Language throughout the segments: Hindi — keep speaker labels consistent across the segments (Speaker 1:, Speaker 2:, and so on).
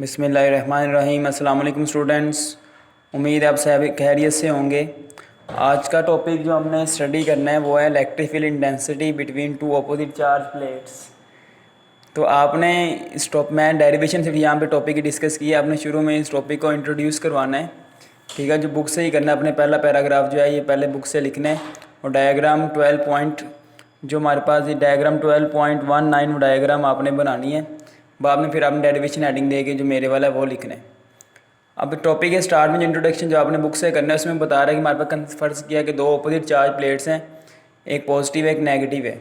Speaker 1: बिस्मिल्लाहिर्रहमानिर्रहीम। अस्सलाम वालेकुम स्टूडेंट्स, उम्मीद है आप सब खैरियत से होंगे। आज का टॉपिक जो हमने स्टडी करना है वो है electric field intensity between two opposite charge plates. तो आपने इस मैं डेरिवेशन सिर्फ यहाँ पे टॉपिक ही डिस्कस किया, आपने शुरू में इस टॉपिक को इंट्रोड्यूस करवाना है, ठीक है। जो बुक से ही करना है, अपने पहला पैराग्राफ जो है ये पहले बुक से लिखना है और डायग्राम 12 पॉइंट जो हमारे पास ये डायग्राम 12.19 डायग्राम आपने बनानी है। बाद में फिर आपने डेरिवेशन हेडिंग देके जो मेरे वाला है वो लिखना है। अब टॉपिक के स्टार्ट में जो इंट्रोडक्शन जो आपने बुक से करना है उसमें बता रहा है कि हमारे पास फ़र्ज़ किया कि दो अपोजिट चार्ज प्लेट्स हैं, एक पॉजिटिव है एक नेगेटिव है।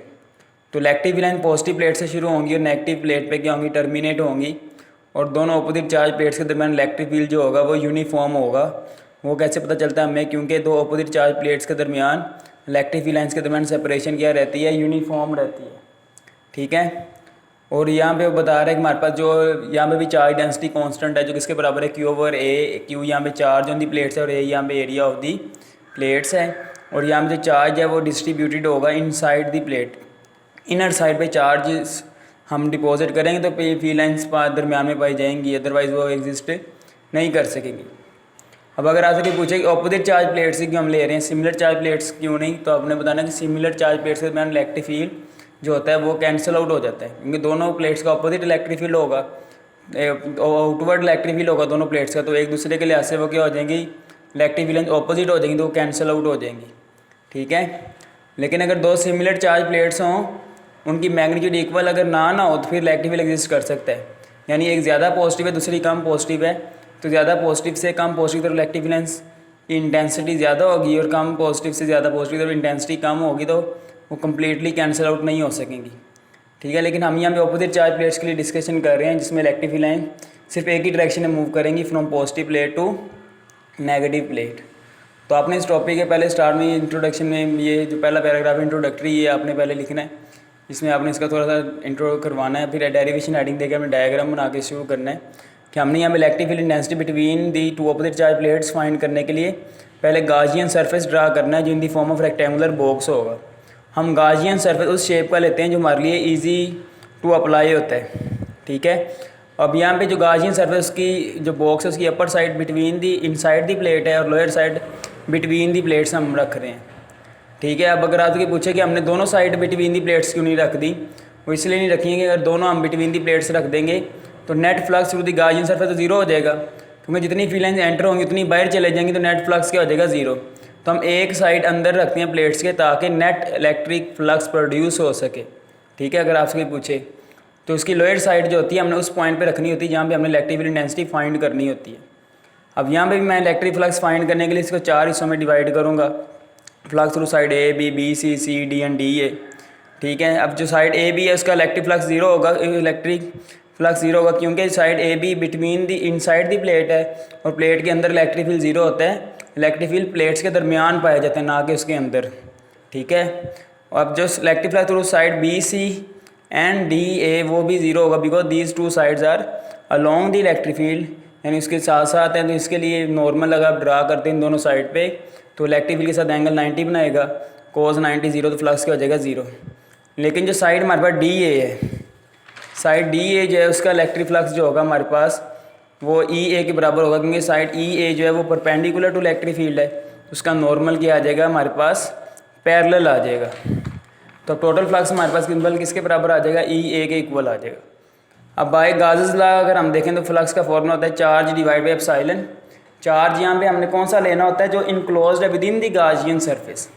Speaker 1: तो इलेक्ट्रिक लाइन पॉजिटिव प्लेट से शुरू होंगी और नेगेटिव प्लेट पे क्या होंगी, टर्मिनेट होंगी। और दोनों अपोजिट चार्ज प्लेट्स के दरमियान इलेक्ट्रिक फील्ड जो होगा वो यूनिफॉर्म होगा। वो कैसे पता चलता है हमें, क्योंकि दो अपोजिट चार्ज प्लेट्स के दरमियान इलेक्ट्रिक फील्ड लाइन्स के दरमियान सेपरेशन क्या रहती है, यूनिफॉर्म रहती है, ठीक है। और यहाँ पे वो बता रहा है कि हमारे पास जो यहाँ पे भी चार्ज डेंसिटी कांस्टेंट है जो किसके बराबर है, Q/A। Q यहाँ पे चार्ज ऑन दी प्लेट्स है और A यहाँ पे एरिया ऑफ दी प्लेट्स है। और यहाँ पे जो चार्ज है वो डिस्ट्रीब्यूटेड होगा inside the plate. Inner side पे चार्ज हम डिपॉजिट करेंगे तो फील्ड लाइन्स दरमियान में पाई जाएंगी, अदरवाइज़ वो एग्जिस्ट नहीं कर सकेंगी। अब अगर आपसे पूछे कि अपोजिट चार्ज प्लेट्स क्यों हम ले रहे हैं, सिमिलर चार्ज प्लेट्स क्यों नहीं, तो आपने बताना कि सिमिलर चार्ज प्लेट्स के दरमियान इलेक्ट्रिक फील्ड जो होता है वो कैंसिल आउट हो जाता है, क्योंकि दोनों प्लेट्स का अपोजिट इलेक्ट्रिक फील्ड होगा, आउटवर्ड इलेक्ट्रिक फील्ड होगा दोनों प्लेट्स का। तो एक दूसरे के लिहाज से वो क्या हो जाएंगी, इलेक्ट्रिक फील्ड अपोजिट हो जाएंगी, तो वो कैंसिल आउट हो जाएंगी, ठीक है। लेकिन अगर दो सिमिलर चार्ज प्लेट्स हों, उनकी मैग्नीट्यूड इक्वल अगर ना हो तो फिर इलेक्ट्रिक फील्ड एग्जिस्ट कर सकता है। यानी एक ज़्यादा पॉजिटिव है दूसरी कम पॉजिटिव है, तो ज़्यादा पॉजिटिव से कम पॉजिटिव तरफ इलेक्ट्रिक फील्ड इंटेंसिटी ज़्यादा होगी और कम पॉजिटिव से ज़्यादा पॉजिटिव तरफ इंटेंसिटी कम होगी, तो वो कम्प्लीटली कैंसिल आउट नहीं हो सकेंगी, ठीक है। लेकिन हम यहाँ पे अपोजिट चार्ज प्लेट्स के लिए डिस्कशन कर रहे हैं जिसमें इलेक्ट्रिक फील्ड लाइन सिर्फ एक ही डायरेक्शन में मूव करेंगी, from positive plate to negative plate. तो आपने इस टॉपिक के पहले स्टार्ट में इंट्रोडक्शन में ये जो पहला पैराग्राफ इंट्रोडक्टरी ये आपने पहले लिखना है, इसमें आपने इसका थोड़ा सा इंट्रो करवाना है। फिर डेरिवेशन हेडिंग देकर हमें डायग्राम बना के शुरू करना है कि हमने यहाँ पे electric field intensity between the two opposite charge plates find करने के लिए पहले गाजियन सरफेस ड्रा करना है जो in the form of rectangular box होगा। हम गाजियन सरफेस उस शेप का लेते हैं जो हमारे लिए ईजी टू अप्लाई होता है, ठीक है। अब यहाँ पे जो गाजियन सरफेस की जो बॉक्स है उसकी upper side between the inside the plate है और lower side between the plates हम रख रहे हैं, ठीक है। अब अगर आपके पूछे कि हमने दोनों साइड बिटवीन दी प्लेट्स क्यों नहीं रख दी, वो इसलिए नहीं रखी कि अगर दोनों हम बिटवीन दी प्लेट्स रख देंगे तो net flux through the Gaussian surface तो जीरो हो जाएगा, क्योंकि जितनी फील्ड लाइन्स एंटर होंगी उतनी बाहर चले जाएंगी, तो नेट फ्लक्स क्या हो जाएगा, ज़ीरो। तो हम एक साइड अंदर रखते हैं प्लेट्स के ताकि नेट इलेक्ट्रिक फ्लक्स प्रोड्यूस हो सके, ठीक है। अगर आपसे पूछे तो उसकी लोअर साइड जो होती है हमने उस पॉइंट पे रखनी होती है जहाँ पे हमने इलेक्ट्रिक फील्ड इंटेंसिटी फाइंड करनी होती है। अब यहाँ पे भी मैं इलेक्ट्रिक फ्लक्स फाइंड करने के लिए इसको 4 हिस्सों में डिवाइड करूँगा, flux through side A B B C C D and D A, ठीक है। अब जो साइड A B है उसका इलेक्ट्रिक फ्लक्स ज़ीरो होगा, इलेक्ट्रिक फ्लक्स ज़ीरो होगा क्योंकि side A B between the inside the plate है और प्लेट के अंदर इलेक्ट्रिक फील्ड ज़ीरो होता है। इलेक्ट्रिक फील्ड प्लेट्स के दरमियान पाए जाते हैं, ना कि उसके अंदर, ठीक है। अब जो electric flux through side B C and D A वो भी ज़ीरो होगा, because these two sides are along the electric field, यानी उसके साथ साथ हैं। तो इसके लिए नॉर्मल अगर आप ड्रा करते हैं इन दोनों साइड पे तो इलेक्ट्रिक फील्ड के साथ एंगल 90 बनाएगा, कोस 90 ज़ीरो, तो फ्लक्स क्या हो जाएगा, ज़ीरो। लेकिन जो साइड हमारे पास D A है, साइड D A जो है उसका इलेक्ट्रिक फ्लक्स जो होगा हमारे पास वो E A के बराबर होगा, क्योंकि साइड E A जो है वो परपेंडिकुलर टू इलेक्ट्रिक फील्ड है, तो उसका नॉर्मल क्या आ जाएगा हमारे पास, पैरेलल आ जाएगा। तो टोटल फ्लक्स हमारे पास सिंबल किसके बराबर आ जाएगा, E A के इक्वल आ जाएगा। अब बाय गाउस लॉ अगर हम देखें तो फ्लक्स का फॉर्मूला होता है charge divide by epsilon. Charge यहाँ पे हमने कौन सा लेना होता है, जो इनक्लोज्ड है with in the Gaussian surface.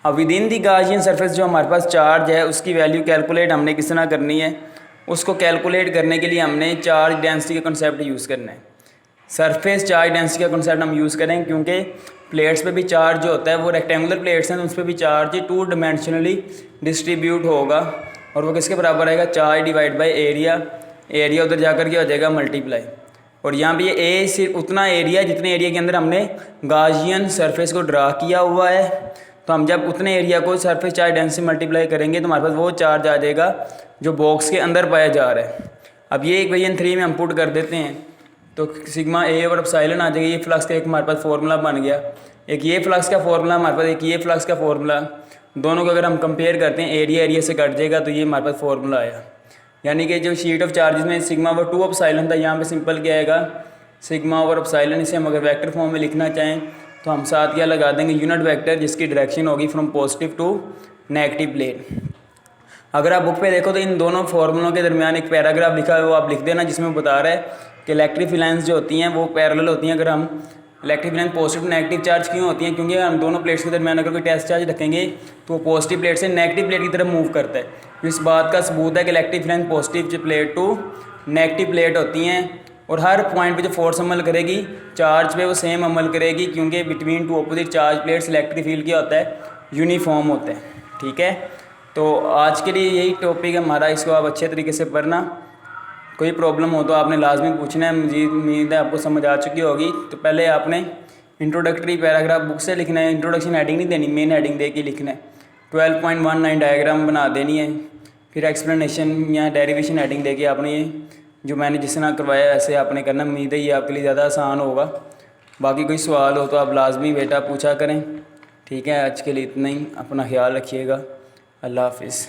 Speaker 1: अब with in the Gaussian surface जो हमारे पास चार्ज है उसकी वैल्यू कैलकुलेट हमने किस तरह करनी है, उसको कैलकुलेट करने के लिए हमने चार्ज डेंसिटी का कंसेप्ट यूज़ करना है। सरफेस चार्ज डेंसिटी का कंसेप्ट हम यूज़ करें क्योंकि प्लेट्स पे भी चार्ज जो होता है वो रेक्टेंगुलर प्लेट्स हैं तो उस पर भी चार्ज 2 डायमेंशनली डिस्ट्रीब्यूट होगा और वो किसके बराबर आएगा, charge divide by area. Area उधर जाकर क्या हो जाएगा, मल्टीप्लाई। और यहाँ पे ये ए सिर्फ उतना एरिया जितने एरिया के अंदर हमने गाजियन सरफेस को ड्रा किया हुआ है, तो हम जब उतने एरिया को सरफेस चार्ज डेंसिटी मल्टीप्लाई करेंगे तो हमारे पास वो चार्ज आ जाएगा जो बॉक्स के अंदर पाया जा रहा है। अब ये इक्वेशन 3 में हम पुट कर देते हैं तो सिग्मा A और एप्सिलॉन आ जाएगा। ये फ्लक्स का एक हमारे पास फॉर्मूला बन गया, एक ये फ्लक्स का फॉर्मूला हमारे पास, एक ये फ्लक्स का फॉर्मूला। दोनों को अगर हम कंपेयर करते हैं एरिया एरिया से कट जाएगा तो ये हमारे पास फॉर्मूला आया। यानी कि जो शीट ऑफ चार्जेस में सिग्मा ओवर 2 एप्सिलॉन था, यहाँ पे सिंपल क्या आएगा सिग्मा ओवर एप्सिलॉन। इसे हम अगर वेक्टर फॉर्म में लिखना चाहें तो हम साथ क्या लगा देंगे यूनिट वेक्टर, जिसकी डायरेक्शन होगी from positive to negative plate. अगर आप बुक पे देखो तो इन दोनों फार्मूलों के दरमियान एक पैराग्राफ लिखा है, वो आप लिख देना, जिसमें बता रहा है कि इलेक्ट्रिक फिलेंस जो होती हैं वो पैरेलल होती हैं। अगर हम electric field lines positive negative charge क्यों होती हैं, क्योंकि हम दोनों प्लेट्स के दरमियान अगर कोई टेस्ट चार्ज रखेंगे तो वो पॉजिटिव प्लेट से नेगेटिव प्लेट की तरफ मूव करता है। इस बात का सबूत है कि electric field lines positive plate to negative plate होती हैं, और हर पॉइंट पे जो फोर्स अमल करेगी चार्ज पे वो सेम अमल करेगी, क्योंकि between two opposite charge plates electric field क्या होता है यूनिफॉर्म होता है। ठीक है, तो आज के लिए यही टॉपिक है हमारा, इसको आप अच्छे तरीके से पढ़ना। कोई प्रॉब्लम हो तो आपने लाजमी पूछना है, मुझे उम्मीद है आपको समझ आ चुकी होगी। तो पहले आपने इंट्रोडक्टरी पैराग्राफ बुक से लिखना है, इंट्रोडक्शन हेडिंग नहीं देनी, मेन हेडिंग दे के लिखना है। 12.19 डायग्राम बना देनी है, फिर एक्सप्लेनेशन या डेरिवेशन हेडिंग दे के आपने ये जो मैंने जिस तरह करवाया वैसे आपने करना। उम्मीद है ये आपके लिए ज़्यादा आसान होगा। बाकी कोई सवाल हो तो आप लाजमी बेटा पूछा करें। ठीक है, आज के लिए इतना ही, अपना ख्याल रखिएगा। अल्लाह हाफिज़।